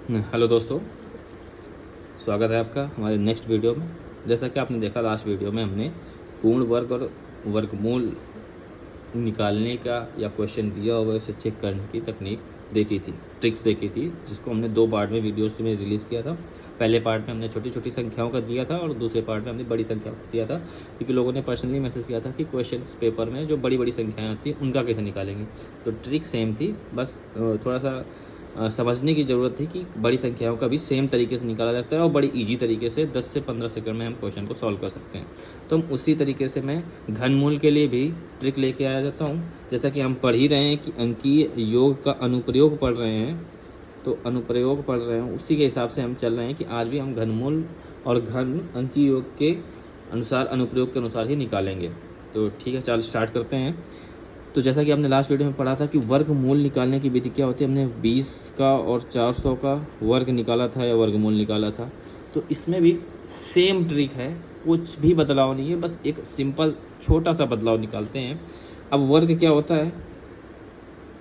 Hello दोस्तों, स्वागत है आपका हमारे नेक्स्ट वीडियो में। जैसा कि आपने देखा लास्ट वीडियो में हमने पूर्ण वर्ग और वर्गमूल निकालने का या क्वेश्चन दिया हुआ उसे चेक करने की तकनीक देखी थी, ट्रिक्स देखी थी, जिसको हमने 2 पार्ट में वीडियोस में रिलीज़ किया था। पहले पार्ट में हमने छोटी छोटी संख्याओं का दिया था और दूसरे पार्ट में हमने बड़ी संख्याओं का दिया था, क्योंकि लोगों ने पर्सनली मैसेज किया था कि क्वेश्चंस पेपर में जो बड़ी बड़ी संख्याएँ होती हैं उनका कैसे निकालेंगे। तो ट्रिक सेम थी, बस थोड़ा सा समझने की ज़रूरत थी कि बड़ी संख्याओं का भी सेम तरीके से निकाला जाता है और बड़ी इजी तरीके से 10 से 15 सेकंड में हम क्वेश्चन को सॉल्व कर सकते हैं। तो हम उसी तरीके से मैं घनमूल के लिए भी ट्रिक लेके आया जाता हूँ। जैसा कि हम पढ़ ही रहे हैं कि अंकीय योग का अनुप्रयोग पढ़ रहे हैं, तो अनुप्रयोग पढ़ रहे हैं, उसी के हिसाब से हम चल रहे हैं कि आज भी हम घनमूल और घन अंकीय योग के अनुसार, अनुप्रयोग के अनुसार ही निकालेंगे। तो ठीक है, चल स्टार्ट करते हैं। तो जैसा कि आपने लास्ट वीडियो में पढ़ा था कि वर्गमूल निकालने की विधि क्या होती है, हमने 20 का और 400 का वर्ग निकाला था या वर्गमूल निकाला था। तो इसमें भी सेम ट्रिक है, कुछ भी बदलाव नहीं है, बस एक सिंपल छोटा सा बदलाव निकालते हैं। अब वर्ग क्या होता है,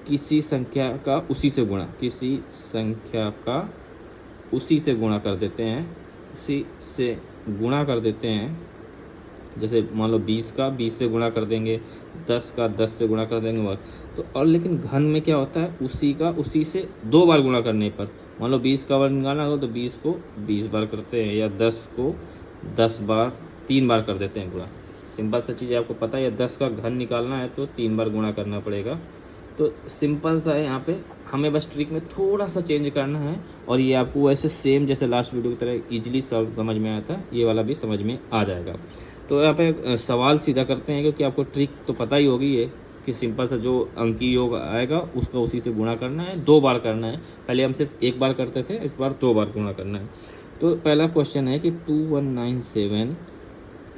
किसी संख्या का उसी से गुणा, किसी संख्या का उसी से गुणा कर देते हैं, उसी से गुणा कर देते हैं। जैसे मान लो 20 का 20 से गुणा कर देंगे, 10 का 10 से गुणा कर देंगे वर्ग। तो और लेकिन घन में क्या होता है, उसी का उसी से 2 बार गुणा करने पर, मान लो 20 का वर्ग निकालना हो तो 20 को 20 बार करते हैं, या 10 को 10 बार 3 बार कर देते हैं गुणा। सिंपल सा चीज़ है, आपको पता है 10 का घन निकालना है तो 3 बार गुणा करना पड़ेगा। तो सिंपल सा है, यहाँ पे हमें बस ट्रिक में थोड़ा सा चेंज करना है और ये आपको वैसे सेम जैसे लास्ट वीडियो की तरह ईजिली समझ में आया था, ये वाला भी समझ में आ जाएगा। तो यहाँ पे सवाल सीधा करते हैं, क्योंकि आपको ट्रिक तो पता ही होगी ये कि सिंपल सा जो अंकीय योग आएगा उसका उसी से गुणा करना है, 2 बार करना है। पहले हम सिर्फ 1 बार करते थे, इस बार 2 बार गुणा करना है। तो पहला क्वेश्चन है कि 2197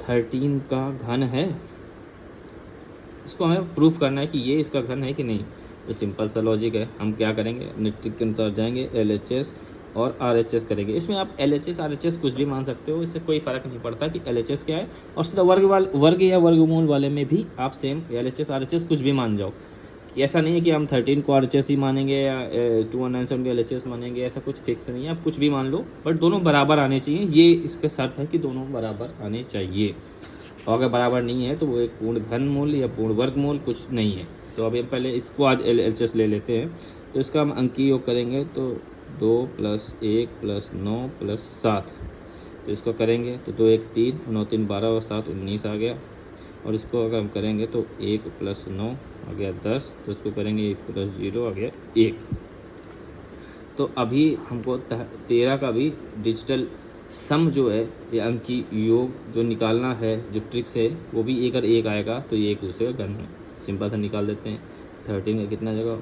13 का घन है। इसको हमें प्रूफ करना है कि ये इसका घन है कि नहीं। तो सिंपल सा लॉजिक है, हम क्या करेंगे, अपने ट्रिक के अनुसार जाएंगे, LHS और RHS करेंगे। इसमें आप LHS RHS कुछ भी मान सकते हो, इससे कोई फ़र्क नहीं पड़ता कि LHS क्या है। और सीधा वर्ग या वर्गमूल वाले में भी आप सेम LHS RHS कुछ भी मान जाओ। कि ऐसा नहीं है कि हम 13 को RHS ही मानेंगे या 2197 को LHS मानेंगे, ऐसा कुछ फिक्स नहीं है, आप कुछ भी मान लो, बट दोनों बराबर आने चाहिए। ये इसका शर्त है कि दोनों बराबर आने चाहिए, और अगर बराबर नहीं है तो वो एक पूर्ण घन मूल या पूर्ण वर्ग मूल कुछ नहीं है। तो अभी हम पहले इसको आज LHS ले लेते हैं। तो इसका हम अंकीय योग करेंगे तो 2 + 1 + 9 + 7। तो इसको करेंगे तो 2 1 3, 9 3 12 और 7 19 आ गया। और इसको अगर हम करेंगे तो 1 + 9 आ गया 10। तो इसको करेंगे 1 + 0 आ गया 1। तो अभी हमको 13 का भी डिजिटल सम जो है, ये अंकी योग जो निकालना है, जो ट्रिक्स है, वो भी एक और एक आएगा तो ये एक दूसरे का घन है। सिंपल सा निकाल देते हैं। 13 का कितना जगह,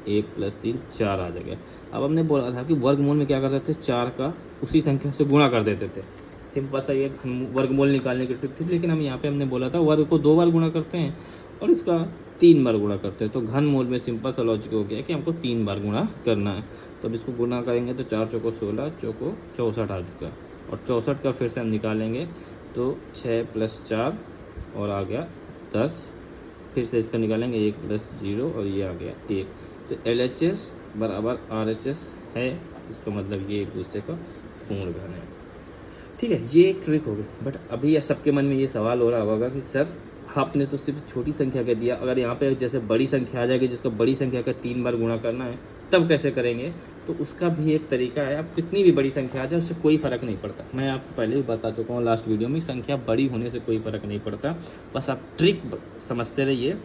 1 + 3 4 आ जाएगा। अब हमने बोला था कि वर्गमूल में क्या करते थे, 4 का उसी संख्या से गुणा कर देते थे। सिंपल सा ये वर्गमूल निकालने की ट्रिक थी, लेकिन हम यहाँ पे हमने बोला था वर्ग को 2 बार गुणा करते हैं और इसका 3 बार गुणा करते हैं। तो घन मूल में सिंपल सा लॉजिक हो गया कि हमको 3 बार गुणा करना है। तो अब इसको गुणा करेंगे तो 4 चौको 16, चौको 64 आ चुका। और 64 का फिर से हम निकालेंगे तो 6 + 4 और आ गया 10। फिर से इसका निकालेंगे 1 + 0 और ये आ गया 1। तो LHS बराबर RHS है, इसका मतलब ये एक दूसरे का पूर्ण घन है। ठीक है, ये एक ट्रिक होगी। बट अभी सबके मन में ये सवाल हो रहा होगा कि सर आपने तो सिर्फ छोटी संख्या का दिया, अगर यहाँ पे जैसे बड़ी संख्या आ जाएगी जिसका बड़ी संख्या का 3 बार गुणा करना है, तब कैसे करेंगे। तो उसका भी एक तरीका है, आप कितनी भी बड़ी संख्या आ जाए उससे कोई फ़र्क नहीं पड़ता। मैं आपको पहले भी बता चुका हूँ लास्ट वीडियो में, संख्या बड़ी होने से कोई फ़र्क नहीं पड़ता, बस आप ट्रिक समझते रहिए।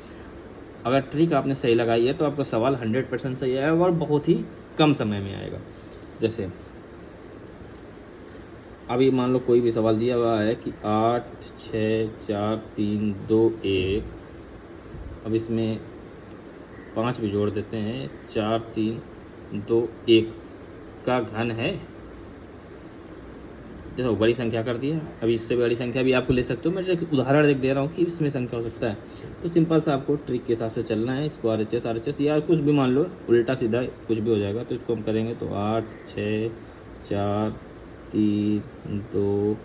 अगर ट्रिक आपने सही लगाई है तो आपका सवाल 100% सही आएगा और बहुत ही कम समय में आएगा। जैसे अभी मान लो कोई भी सवाल दिया हुआ है कि 8 6 4 3 2 1। अब इसमें 5 भी जोड़ देते हैं, 4 3 2 1 का घन है। देखो बड़ी संख्या कर दिया, अभी इससे बड़ी संख्या भी आपको ले सकते हो। मैं एक उदाहरण दे रहा हूँ कि इसमें संख्या हो सकता है। तो सिंपल सा आपको ट्रिक के हिसाब से चलना है। इसको RHS या कुछ भी मान लो, उल्टा सीधा कुछ भी हो जाएगा। तो इसको हम करेंगे तो 8 6 4 3 2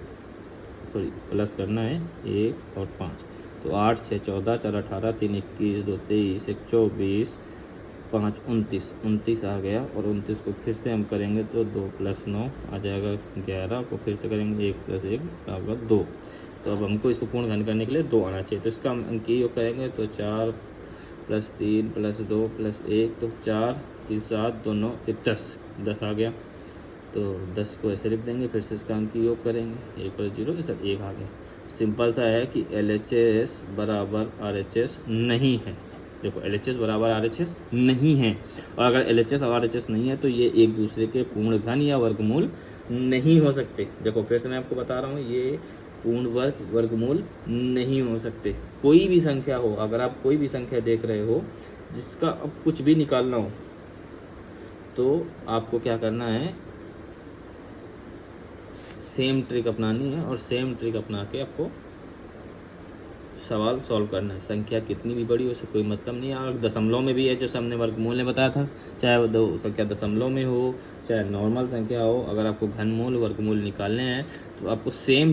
प्लस करना है 1 और 5। तो 8 6 14 4 18 3 21 2 23 1 24 5 29 आ गया, और 29 को फिर से हम करेंगे तो 2 + 9 आ जाएगा 11 को फिर से करेंगे 1 + 1 बराबर 2। तो अब हमको इसको पूर्ण घन करने के लिए 2 आना चाहिए, तो इसका हम अंकीय योग करेंगे तो 4 + 3 + 2 + 1 तो 4 3 7 2 9 1 10 आ गया। तो 10 को ऐसे लिख देंगे, फिर से इसका अंकीय योग करेंगे 1 + 0 इधर 1 आ गया। सिंपल सा है कि LHS बराबर RHS नहीं है। देखो LHS बराबर RHS नहीं है, और अगर LHS और RHS नहीं है तो ये एक दूसरे के पूर्ण घन या वर्गमूल नहीं हो सकते। देखो फिर से मैं आपको बता रहा हूँ, ये पूर्ण वर्गमूल नहीं हो सकते। कोई भी संख्या हो, अगर आप कोई भी संख्या देख रहे हो जिसका अब कुछ भी निकालना हो, तो आपको क्या करना है, सेम ट्रिक अपनानी है, और सेम ट्रिक अपना के आपको सवाल सॉल्व करना है। संख्या कितनी भी बड़ी हो उससे कोई मतलब नहीं है। अगर दशमलव में भी है, जैसे हमने वर्गमूल ने बताया था, चाहे वो दो संख्या दशमलव में हो चाहे नॉर्मल संख्या हो, अगर आपको घनमूल वर्गमूल निकालने हैं तो आपको सेम